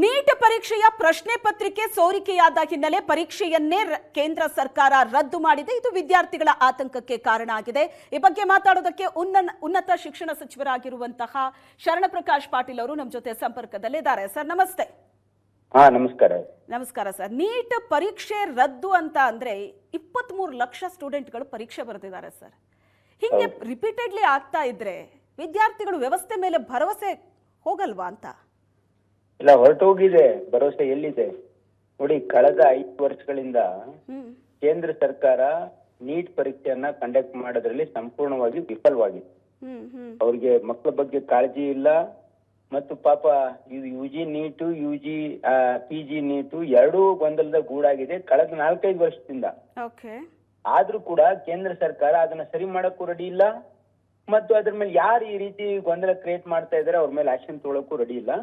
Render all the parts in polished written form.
Neat ಪರೀಕ್ಷೆಯ ಪ್ರಶ್ನೆ ಪತ್ರಿಕೆ ಸೋರಿಕೆಯಾದ ಹಿನ್ನೆಲೆ ಪರೀಕ್ಷೆಯನ್ನೇ ಕೇಂದ್ರ ಸರ್ಕಾರ ರದ್ದು ಮಾಡಿದೆ. ಇದು ವಿದ್ಯಾರ್ಥಿಗಳ ಆತಂಕಕ್ಕೆ ಕಾರಣ ಆಗಿದೆ. ಈ ಬಗ್ಗೆ ಮಾತಾಡೋದಕ್ಕೆ ಉನ್ನತ ಶಿಕ್ಷಣ ಸಚಿವರಾಗಿರುವಂತಹ ಶರಣಪ್ರಕಾಶ್ ಪಾಟೀಲ್ ಅವರು ನಮ್ಮ ಜೊತೆ ಸಂಪರ್ಕದಲ್ಲಿದ್ದಾರೆ. ಸರ್ ನಮಸ್ತೆ. ನಮಸ್ಕಾರ. ನಮಸ್ಕಾರ ಸರ್. ನೀಟ್ ಪರೀಕ್ಷೆ ರದ್ದು ಅಂತ ಅಂದ್ರೆ 23 ಲಕ್ಷ ಸ್ಟೂಡೆಂಟ್ಗಳು ಪರೀಕ್ಷೆ ಬರೆದಿದ್ದಾರೆ ಸರ್. ಹಿಂಗೆ ರಿಪೀಟೆಡ್ಲಿ ಆಗ್ತಾ ಇದ್ರೆ ವಿದ್ಯಾರ್ಥಿಗಳು ವ್ಯವಸ್ಥೆ ಮೇಲೆ ಭರವಸೆ ಹೋಗಲ್ವಾ ಅಂತ? ಇಲ್ಲ, ಹೊರಟೋಗಿದೆ. ಭರವಸೆ ಎಲ್ಲಿದೆ ನೋಡಿ. ಕಳೆದ 5 ವರ್ಷಗಳಿಂದ ಕೇಂದ್ರ ಸರ್ಕಾರ ನೀಟ್ ಪರೀಕ್ಷೆಯನ್ನ ಕಂಡಕ್ಟ್ ಮಾಡೋದ್ರಲ್ಲಿ ಸಂಪೂರ್ಣವಾಗಿ ವಿಫಲವಾಗಿದೆ. ಅವ್ರಿಗೆ ಮಕ್ಕಳ ಬಗ್ಗೆ ಕಾಳಜಿ ಇಲ್ಲ. ಮತ್ತು ಪಾಪ UG ನೀಟು PG ನೀಟು ಎರಡೂ ಗೊಂದಲದ ಗೂಡಾಗಿದೆ ಕಳೆದ 4-5 ವರ್ಷದಿಂದ. ಆದ್ರೂ ಕೂಡ ಕೇಂದ್ರ ಸರ್ಕಾರ ಅದನ್ನ ಸರಿ ಮಾಡಕ್ಕೂ ರೆಡಿ ಇಲ್ಲ. ಮತ್ತು ಅದ್ರ ಮೇಲೆ ಯಾರು ಈ ರೀತಿ ಗೊಂದಲ ಕ್ರಿಯೇಟ್ ಮಾಡ್ತಾ ಇದಾರೆ ಅವ್ರ ಮೇಲೆ ಆಕ್ಷನ್ ತಗೊಳಕ್ಕೂ ರೆಡಿ ಇಲ್ಲ.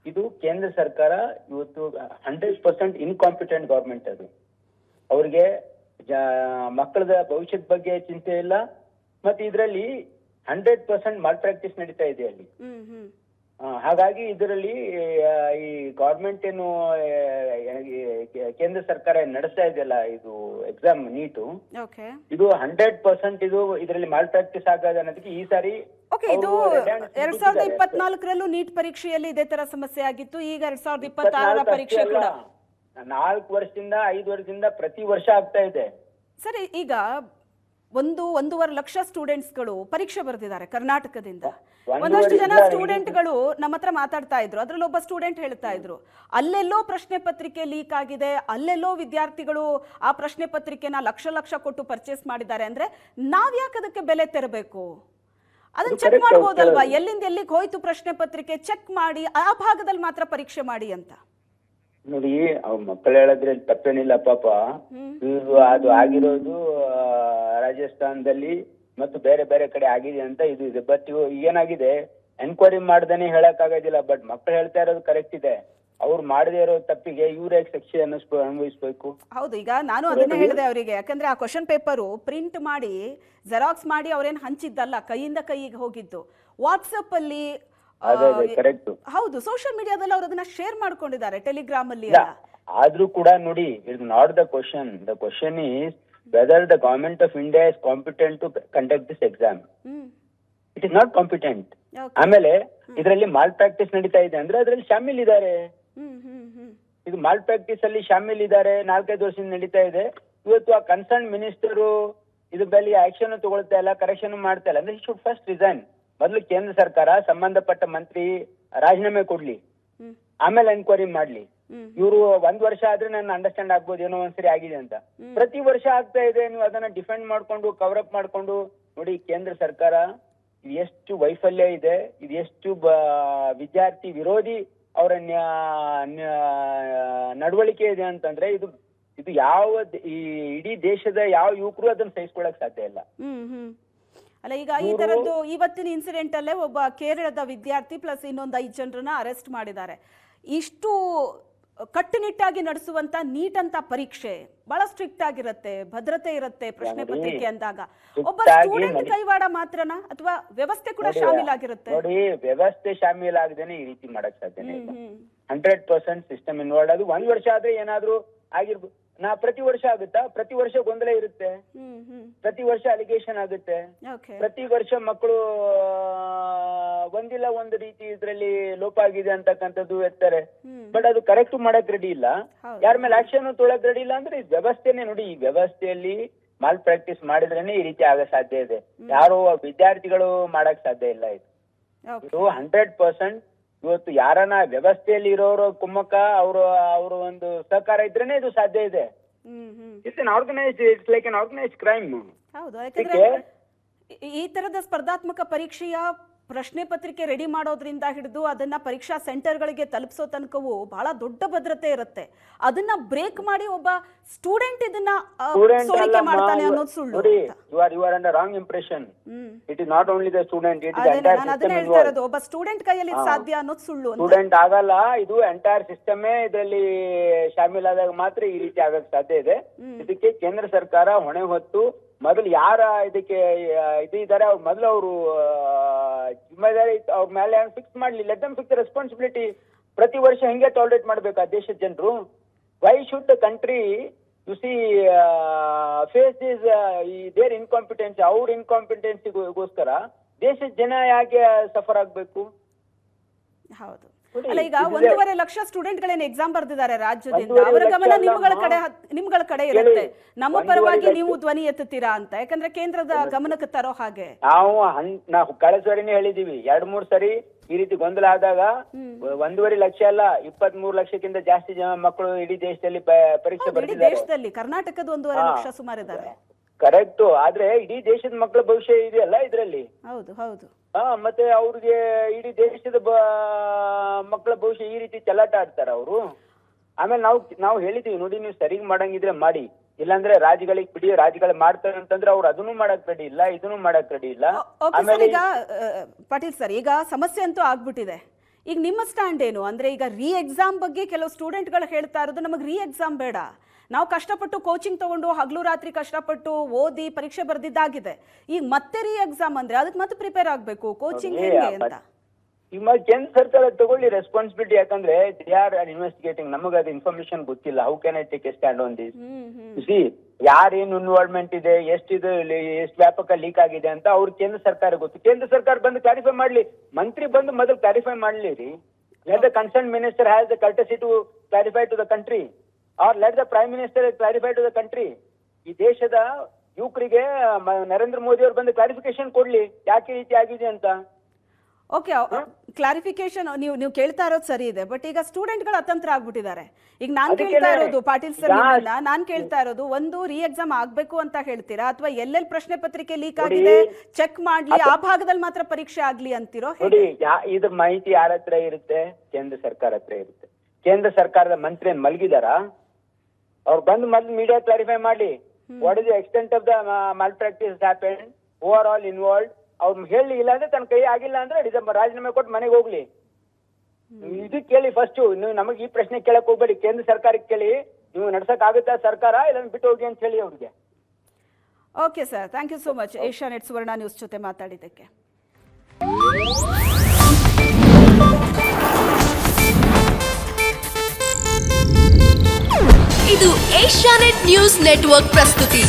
ಇದು ಕೇಂದ್ರ ಸರ್ಕಾರ ಇವತ್ತು 100% ಇನ್ಕಾಂಪಿಟೆಂಟ್ ಗವರ್ಮೆಂಟ್. ಅದು ಅವ್ರಿಗೆ ಮಕ್ಕಳದ ಭವಿಷ್ಯದ ಬಗ್ಗೆ ಚಿಂತೆ ಇಲ್ಲ. ಮತ್ತೆ ಇದರಲ್ಲಿ 100% ಮಾಲ್ ಪ್ರಾಕ್ಟೀಸ್ ನಡೀತಾ ಇದೆ ಅಲ್ಲಿ. ಹಾಗಾಗಿ ಇದರಲ್ಲಿ ಈ ಗವರ್ಮೆಂಟ್ ಏನು ಕೇಂದ್ರ ಸರ್ಕಾರ ನಡೆಸ್ತಾ ಇದೆಯಲ್ಲ ಇದು ಎಕ್ಸಾಮ್ ನೀಟು, ಇದು 100% ಇದು ಇದರಲ್ಲಿ ಮಾಲ್ ಪ್ರಾಕ್ಟೀಸ್ ಆಗೋದು ಅನ್ನೋದಕ್ಕೆ ಈ ಸಾರಿ ಇದು 2024ರಲ್ಲೂ ನೀಟ್ ಪರೀಕ್ಷೆಯಲ್ಲಿ ಇದೇ ತರ ಸಮಸ್ಯೆ ಆಗಿತ್ತು. ಈಗ 2026ರ ಪರೀಕ್ಷೆ ಕೂಡ 4 ವರ್ಷದಿಂದ 5 ವರ್ಷದಿಂದ ಪ್ರತಿ ವರ್ಷ ಆಗ್ತಾ ಇದೆ. ಸರಿ, ಈಗ 1.5 ಲಕ್ಷ ಸ್ಟೂಡೆಂಟ್ಸ್ಗಳು ಪರೀಕ್ಷೆ ಬರೆದಿದ್ದಾರೆ ಕರ್ನಾಟಕದಿಂದ. ಒಂದಷ್ಟು ಜನ ಸ್ಟೂಡೆಂಟ್ಗಳು ನಮ್ಮ ಹತ್ರ ಮಾತಾಡ್ತಾ ಇದ್ರು. ಅದ್ರಲ್ಲಿ ಒಬ್ಬ ಸ್ಟೂಡೆಂಟ್ ಹೇಳ್ತಾ ಇದ್ರು, ಅಲ್ಲೆಲ್ಲೋ ಪ್ರಶ್ನೆ ಪತ್ರಿಕೆ ಲೀಕ್ ಆಗಿದೆ, ಅಲ್ಲೆಲ್ಲೋ ವಿದ್ಯಾರ್ಥಿಗಳು ಆ ಪ್ರಶ್ನೆ ಪತ್ರಿಕೆನ ಲಕ್ಷ ಕೊಟ್ಟು ಪರ್ಚೇಸ್ ಮಾಡಿದ್ದಾರೆ. ಅಂದ್ರೆ ನಾವ್ ಯಾಕೆ ಅದಕ್ಕೆ ಬೆಲೆ ತೆರಬೇಕು? ಅದನ್ನ ಚೆಕ್ ಮಾಡಬಹುದಲ್ವಾ? ಎಲ್ಲಿಂದ ಎಲ್ಲಿಗೆ ಹೋಯ್ತು ಪ್ರಶ್ನೆ ಪತ್ರಿಕೆ ಚೆಕ್ ಮಾಡಿ ಆ ಭಾಗದಲ್ಲಿ ಮಾತ್ರ ಪರೀಕ್ಷೆ ಮಾಡಿ ಅಂತ. ನೋಡಿ, ಮಕ್ಕಳು ಹೇಳೋದ್ರಲ್ಲಿ ತಪ್ಪೇನಿಲ್ಲ ಪಾಪ. ಅದು ಆಗಿರೋದು ರಾಜಸ್ಥಾನದಲ್ಲಿ ಮತ್ತು ಬೇರೆ ಬೇರೆ ಕಡೆ ಆಗಿದೆ ಅಂತ ಇದು ಇದೆ. ಬಟ್ ಏನಾಗಿದೆ, ಎನ್ಕ್ವೈರಿ ಮಾಡ್ದೇನೆ ಹೇಳಕ್ ಆಗೋದಿಲ್ಲ. ಬಟ್ ಮಕ್ಕಳು ಹೇಳ್ತಾ ಇರೋದು ಕರೆಕ್ಟ್ ಇದೆ. ಅವ್ರು ಮಾಡದೇ ಇರೋ ತಪ್ಪಿಗೆ ಇವ್ರ ಶಿಕ್ಷೆ ಅನುಭವಿಸ್ಬೇಕು. ಹೌದು, ಈಗ ನಾನು ಅದನ್ನೇ ಹೇಳಿದೆ ಅವರಿಗೆ. ಯಾಕಂದ್ರೆ ಆ ಕ್ವಶನ್ ಪೇಪರು ಪ್ರಿಂಟ್ ಮಾಡಿ ಜೆರಾಕ್ಸ್ ಮಾಡಿ ಅವ್ರೇನ್ ಹಂಚಿದ್ದಲ್ಲ, ಕೈಯಿಂದ ಕೈಗೆ ಹೋಗಿದ್ದು. ವಾಟ್ಸಪ್ ಅಲ್ಲಿ, ಹೌದು, ಸೋಷಿಯಲ್ ಮೀಡಿಯಾದಲ್ಲಿ ಅವ್ರು ಅದನ್ನ ಶೇರ್ ಮಾಡ್ಕೊಂಡಿದ್ದಾರೆ, ಟೆಲಿಗ್ರಾಮ್ ಅಲ್ಲಿ. ಆದ್ರೂ ಕೂಡ ನೋಡಿ, it not the question. The question is whether the government of India is competent to conduct this exam. It is not competent. ಆಮೇಲೆ ಇದರಲ್ಲಿ ಮಾಲ್ ಪ್ರಾಕ್ಟೀಸ್ ನಡೀತಾ ಇದೆ ಅಂದ್ರೆ ಅದರಲ್ಲಿ ಶಾಮಿಲ್ ಇದ್ದಾರೆ. ಇದು ಮಾಲ್ ಪ್ರಾಕ್ಟೀಸ್ ಅಲ್ಲಿ ಶಾಮಿಲ್ ಇದ್ದಾರೆ. 4-5 ವರ್ಷದಿಂದ ನಡೀತಾ ಇದೆ. ಇವತ್ತು ಆ ಕನ್ಸರ್ನ್ ಮಿನಿಸ್ಟರು ಇದ್ರ ಮೇಲೆ ಆಕ್ಷನ್ ತಗೊಳ್ತಾ ಇಲ್ಲ, ಕರೆಕ್ಷನ್ ಮಾಡ್ತಾ ಇಲ್ಲ ಅಂದ್ರೆ ಶುಡ್ ಫಸ್ಟ್ ರಿಸೈನ್. ಮೊದಲು ಕೇಂದ್ರ ಸರ್ಕಾರ ಸಂಬಂಧಪಟ್ಟ ಮಂತ್ರಿ ರಾಜೀನಾಮೆ ಕೊಡ್ಲಿ, ಆಮೇಲೆ ಎನ್ಕ್ವೈರಿ ಮಾಡ್ಲಿ. ಇವರು 1 ವರ್ಷ ಆದ್ರೆ ನಾನು ಅಂಡರ್ಸ್ಟ್ಯಾಂಡ್ ಆಗ್ಬೋದು, ಏನೋ ಒಂದ್ಸರಿ ಆಗಿದೆ ಅಂತ. ಪ್ರತಿ ವರ್ಷ ಆಗ್ತಾ ಇದೆ. ನೀವು ಅದನ್ನ ಡಿಫೆಂಡ್ ಮಾಡ್ಕೊಂಡು ಕವರ್ ಅಪ್ ಮಾಡ್ಕೊಂಡು ನೋಡಿ, ಕೇಂದ್ರ ಸರ್ಕಾರ ಇದು ಎಷ್ಟು ವೈಫಲ್ಯ ಇದೆ, ಇದು ಎಷ್ಟು ವಿದ್ಯಾರ್ಥಿ ವಿರೋಧಿ ಅವರ ನಡವಳಿಕೆ ಇದೆ ಅಂತಂದ್ರೆ ಇದು ಯಾವ ಈ ಇಡೀ ದೇಶದ ಯಾವ ಯುವಕರು ಅದನ್ನ ಸಹಿಸ್ಕೊಳಕ್ ಸಾಧ್ಯ ಇಲ್ಲ. ಅಲ್ಲ, ಈಗ ಈ ತರದ್ದು ಇವತ್ತಿನ ಇನ್ಸಿಡೆಂಟ್ ಅಲ್ಲೇ ಒಬ್ಬ ಕೇರಳದ ವಿದ್ಯಾರ್ಥಿ ಪ್ಲಸ್ ಇನ್ನೊಂದು 5 ಜನರನ್ನ ಅರೆಸ್ಟ್ ಮಾಡಿದ್ದಾರೆ. ಇಷ್ಟು ಕಟ್ಟುನಿಟ್ಟಾಗಿ ನಡೆಸುವಂತ ನೀಟ್ ಅಂತ ಪರೀಕ್ಷೆ ಬಹಳ ಸ್ಟ್ರಿಕ್ಟ್ ಆಗಿರುತ್ತೆ, ಭದ್ರತೆ ಇರುತ್ತೆ ಪ್ರಶ್ನೆ ಪತ್ರಿಕೆ ಅಂದಾಗ. ಒಬ್ಬ ಸ್ಟೂಡೆಂಟ್ ಕೈವಾಡ ಮಾತ್ರನಾ ಅಥವಾ ವ್ಯವಸ್ಥೆ ಕೂಡ ಶಾಮೀಲಾಗಿರುತ್ತೆ? ನೋಡಿ, ವ್ಯವಸ್ಥೆ ಶಾಮೀಲಾಗದೇನೆ ಈ ರೀತಿ ಮಾಡಕ್ ಸಾಧ್ಯನೇ ಇಲ್ಲ. 100% ಸಿಸ್ಟಮ್ ಇನ್ವಾಲ್ವ್. ಅದು 1 ವರ್ಷ ಆದ್ರೆ ಏನಾದ್ರೂ ಆಗಿರ್ಬೋದು. ಪ್ರತಿ ವರ್ಷ ಆಗುತ್ತಾ? ಪ್ರತಿ ವರ್ಷ ಗೊಂದಲ ಇರುತ್ತೆ, ಪ್ರತಿ ವರ್ಷ ಅಲಿಗೇಷನ್ ಆಗುತ್ತೆ, ಪ್ರತಿ ವರ್ಷ ಮಕ್ಕಳು ಒಂದಿಲ್ಲ ಒಂದು ರೀತಿ ಇದ್ರಲ್ಲಿ ಲೋಪ ಆಗಿದೆ ಅಂತಕ್ಕಂಥದ್ದು ಇರ್ತಾರೆ. ಬಟ್ ಅದು ಕರೆಕ್ಟ್ ಮಾಡಕ್ ರೆಡಿ ಇಲ್ಲ, ಯಾರ ಮೇಲೆ ಆಕ್ಷನ್ ತೊಗೊಳಕ್ ರೆಡಿ ಇಲ್ಲ. ಅಂದ್ರೆ ವ್ಯವಸ್ಥೆನೆ ನೋಡಿ, ಈ ವ್ಯವಸ್ಥೆಯಲ್ಲಿ ಮಾಲ್ ಪ್ರಾಕ್ಟೀಸ್ ಮಾಡಿದ್ರೇನೆ ಈ ರೀತಿ ಆಗ ಸಾಧ್ಯ ಇದೆ. ಯಾರು ವಿದ್ಯಾರ್ಥಿಗಳು ಮಾಡಕ್ ಸಾಧ್ಯ ಇಲ್ಲ. ಇದು 100% ಇವತ್ತು ಯಾರನ್ನ ವ್ಯವಸ್ಥೆಯಲ್ಲಿ ಇರೋರು ಕುಮ್ಮಕ್ಕ ಅವರು ಒಂದು ಸಹಕಾರ ಇದ್ರೇನೆ ಇದು ಸಾಧ್ಯ ಇದೆ. It's like an organised crime. ಹೌದು, ಯಾಕಂದ್ರೆ ಈ ತರದ ಸ್ಪರ್ಧಾತ್ಮಕ ಪರೀಕ್ಷೆಯ ಪ್ರಶ್ನೆ ಪತ್ರಿಕೆ ರೆಡಿ ಮಾಡೋದ್ರಿಂದ ಹಿಡಿದು ಅದನ್ನ ಪರೀಕ್ಷಾ ಸೆಂಟರ್ಗಳಿಗೆ ತಲುಪಿಸೋ ತನಕವೂ ಬಹಳ ದೊಡ್ಡ ಭದ್ರತೆ ಇರುತ್ತೆ. ಅದನ್ನ ಬ್ರೇಕ್ ಮಾಡಿ ಒಬ್ಬ ಸ್ಟೂಡೆಂಟ್ ಇದನ್ನ ಸೋರಿಕೆ ಮಾಡ್ತಾನೆ ಅನ್ನೋದು ಸುಳ್ಳು. You are under wrong impression. It is not only the student, it is entire system involved. ಒಬ್ಬ ಸ್ಟೂಡೆಂಟ್ ಕೈಯಲ್ಲಿ ಸಾಧ್ಯ ಅನ್ನೋದು ಸುಳ್ಳು. ಸ್ಟೂಡೆಂಟ್ ಆಗಲ್ಲ, ಇದು ಎಂಟೈರ್ ಸಿಸ್ಟಮ್ ಇದರಲ್ಲಿ ಶಾಮೀಲಾದಾಗ ಮಾತ್ರ ಈ ರೀತಿ ಆಗಕ್ ಸಾಧ್ಯ ಇದೆ. ಇದಕ್ಕೆ ಕೇಂದ್ರ ಸರ್ಕಾರ ಹೊಣೆ ಹೊತ್ತು ಮೊದಲು ಯಾರ ಇದಕ್ಕೆ ಇದು ಇದ್ದಾರೆ ಅವ್ರು ಮೊದಲು ಅವರು ಜಿಮ್ಮೆದಾರಿ ಅವ್ರ ಮೇಲೆ ಫಿಕ್ಸ್ ಮಾಡ್ಲಿ. Let them fix responsibility. ಪ್ರತಿ ವರ್ಷ ಹೆಂಗೆ ಟಾಲರೇಟ್ ಮಾಡ್ಬೇಕಾ ದೇಶದ ಜನರು? Why should the country you see face is there incompetency, ಅವ್ರ ಇನ್ಕಾಂಪಿಟೆನ್ಸಿಗೋಸ್ಕರ ದೇಶದ ಜನ ಯಾಕೆ ಸಫರ್ ಆಗ್ಬೇಕು? ಹೌದು. ಅಲ್ಲ, ಈಗ 1.5 ಲಕ್ಷ ಸ್ಟೂಡೆಂಟ್ಗಳೇನು ಎಕ್ಸಾಮ್ ಬರ್ದಿದ್ದಾರೆ ರಾಜ್ಯದಿಂದ, ಅವರ ಗಮನ ನಿಮ್ಗಳ ಕಡೆ ಇರುತ್ತೆ. ನಮ್ಮ ಪರವಾಗಿ ನೀವು ಧ್ವನಿ ಎತ್ತುತ್ತೀರಾ ಅಂತ, ಯಾಕಂದ್ರೆ ಕೇಂದ್ರದ ಗಮನಕ್ಕೆ ತರೋ ಹಾಗೆ. ನಾವು ಕಳೆದ ಸರಿನೇ ಹೇಳಿದೀವಿ, 2-3 ಸರಿ ಈ ರೀತಿ ಗೊಂದಲ ಆದಾಗ 1.5 ಲಕ್ಷ ಅಲ್ಲ 23 ಲಕ್ಷಕ್ಕಿಂತ ಜಾಸ್ತಿ ಜನ ಮಕ್ಕಳು ಇಡೀ ದೇಶದಲ್ಲಿ ಪರೀಕ್ಷೆ ಬರ್ತಿದ್ದಾರೆ. ದೇಶದಲ್ಲಿ ಕರ್ನಾಟಕದ 1.5 ಲಕ್ಷ ಸುಮಾರಿದ್ದಾರೆ. ಕರೆಕ್ಟ್. ಆದ್ರೆ ಇಡೀ ದೇಶದ ಮಕ್ಕಳ ಭವಿಷ್ಯ ಇದೆಯಲ್ಲ ಇದ್ರಲ್ಲಿ. ಹೌದು ಹೌದು. ಮತ್ತೆ ಅವ್ರಿಗೆ ಇಡೀ ದೇಶದ ಮಕ್ಕಳ ಭವಿಷ್ಯ ಈ ರೀತಿ ಚೆಲ್ಲಾಟ ಆಡ್ತಾರ ಅವರು. ಆಮೇಲೆ ನಾವು ಹೇಳಿದೀವಿ ನೋಡಿ, ನೀವು ಸರಿಗ್ ಮಾಡಂಗಿದ್ರೆ ಮಾಡಿ, ಇಲ್ಲಾಂದ್ರೆ ರಾಜ್ಯಗಳಿಗೆ ಬಿಡಿ, ರಾಜ್ಯಗಳು ಮಾಡ್ತಾರೆ ಅಂತಂದ್ರೆ ಅವ್ರು ಅದನ್ನು ಮಾಡಕ್ ರೆಡಿ ಇಲ್ಲ, ಇದನ್ನು ಮಾಡಕ್ ರೆಡಿ ಇಲ್ಲ. ಆಮೇಲೆ ಈಗ ಪಾಟೀಲ್ ಸರ್, ಈಗ ಸಮಸ್ಯೆ ಅಂತೂ ಆಗ್ಬಿಟ್ಟಿದೆ. ಈಗ ನಿಮ್ಮ ಸ್ಟ್ಯಾಂಡ್ ಏನು ಅಂದ್ರೆ, ಈಗ ರೀ ಎಕ್ಸಾಮ್ ಬಗ್ಗೆ ಕೆಲವು ಸ್ಟೂಡೆಂಟ್ಗಳು ಹೇಳ್ತಾ ಇರೋದು, ನಮಗೆ ರೀ ಎಕ್ಸಾಮ್ ಬೇಡ, ನಾವು ಕಷ್ಟಪಟ್ಟು ಕೋಚಿಂಗ್ ತಗೊಂಡು ಹಗಲು ರಾತ್ರಿ ಕಷ್ಟಪಟ್ಟು ಓದಿ ಪರೀಕ್ಷೆ ಬರ್ದಿದ್ದಾಗಿದೆ, ಈಗ ಮತ್ತೆ ರೀ ಎಕ್ಸಾಮ್ ಅಂದ್ರೆ ಅದಕ್ಕೆ ಮತ್ತೆ ಪ್ರಿಪೇರ್ ಆಗ್ಬೇಕು, ಕೋಚಿಂಗ್ ಹೇಗೆ ಅಂತ. ಈಗ ಕೇಂದ್ರ ಸರ್ಕಾರ ತಗೊಳ್ಳಿ ರೆಸ್ಪಾನ್ಸಿಬಿಲಿಟಿ, ಯಾಕಂದ್ರೆ ದೇ ಆರ್ ಇನ್ವೆಸ್ಟಿಗೇಟಿಂಗ್, ನಮಗೆ ಅದು ಇನ್ಫಾರ್ಮೇಶನ್ ಗೊತ್ತಿಲ್ಲ. How can I take a stand on this? See ಯಾರೇನು ಇನ್ವಾಲ್ವ್ಮೆಂಟ್ ಇದೆ, ಎಷ್ಟು ವ್ಯಾಪಕ ಲೀಕ್ ಆಗಿದೆ ಅಂತ ಅವ್ರು ಕೇಂದ್ರ ಸರ್ಕಾರ ಗೊತ್ತು. ಕೇಂದ್ರ ಸರ್ಕಾರ ಬಂದು ಕ್ಲಾರಿಫೈ ಮಾಡ್ಲಿ, ಮಂತ್ರಿ ಬಂದು ಮೊದಲು ಕ್ಲಾರಿಫೈ ಮಾಡ್ಲಿ ರೀ. Let the concern minister has the courtesy to clarify to the country, or let the prime minister clarify to the country. ಈ ದೇಶದ ಯುವಕರಿಗೆ ನರೇಂದ್ರ ಮೋದಿ ಅವರು ಬಂದು ಕ್ಲಾರಿಫಿಕೇಶನ್ ಕೊಡ್ಲಿ, ಯಾಕೆ ರೀತಿ ಆಗಿದೆ ಅಂತ. ಓಕೆ, ಕ್ಲಾರಿಫಿಕೇಶನ್ ನೀವು ಕೇಳ್ತಾ ಇರೋದು ಸರಿ ಇದೆ, ಬಟ್ ಈಗ ಸ್ಟೂಡೆಂಟ್ಗಳು ಅತಂತ್ರ ಆಗ್ಬಿಟ್ಟಿದ್ದಾರೆ. ಈಗ ನಾನ್ ಕೇಳ್ತಾ ಇರೋದು ಪಾಟೀಲ್ ಸರ್, ನಾನ್ ಕೇಳ್ತಾ ಇರೋದು, ಒಂದು ರೀ ಎಕ್ಸಾಮ್ ಆಗ್ಬೇಕು ಅಂತ ಹೇಳ್ತೀರಾ, ಅಥವಾ ಎಲ್ಲೆಲ್ಲಿ ಪ್ರಶ್ನೆ ಪತ್ರಿಕೆ ಲೀಕ್ ಆಗಿದೆ ಚೆಕ್ ಮಾಡ್ಲಿ, ಆ ಭಾಗದಲ್ಲಿ ಮಾತ್ರ ಪರೀಕ್ಷೆ ಆಗ್ಲಿ ಅಂತಿರೋ? ನೋಡಿ, ಇದ್ರ ಮಾಹಿತಿ ಯಾರ ಹತ್ರ ಇರುತ್ತೆ? ಕೇಂದ್ರ ಸರ್ಕಾರ ಹತ್ರ ಇರುತ್ತೆ. ಕೇಂದ್ರ ಸರ್ಕಾರದ ಮಂತ್ರಿ ಮಲಗಿದಾರ? ಅವ್ರು ಬಂದು ಮೊದಲು ಮೀಡಿಯಾ ಕ್ಲಾರಿಫೈ ಮಾಡ್ಲಿ, what is the extent of the mall practice happened, who are all involved. ಅವ್ರು ಹೇಳಿ, ಇಲ್ಲ ಅಂದ್ರೆ ತನ್ನ ಕೈ ಆಗಿಲ್ಲ ಅಂದ್ರೆ ರಾಜೀನಾಮೆ ಕೊಟ್ಟು ಮನೆಗೆ ಹೋಗ್ಲಿ. ಇದು ಕೇಳಿ ಫಸ್ಟ್. ನೀವು ನಮಗೆ ಈ ಪ್ರಶ್ನೆ ಕೇಳಕ್ ಹೋಗ್ಬೇಡಿ, ಕೇಂದ್ರ ಸರ್ಕಾರಕ್ಕೆ ಕೇಳಿ, ನೀವು ನಡ್ಸಕ್ ಆಗುತ್ತಾ ಸರ್ಕಾರ, ಇಲ್ಲ ಬಿಟ್ಟು ಹೋಗಿ ಅಂತ ಹೇಳಿ ಅವ್ರಿಗೆ. Okay sir, thank you so much Asianet Suvarna news ಜೊತೆ ಮಾತಾಡಿದ್ದಕ್ಕೆ. ಇದು ಏಷ್ಯಾನೆಟ್ ನ್ಯೂಸ್ ನೆಟ್ವರ್ಕ್ ಪ್ರಸ್ತುತಿ.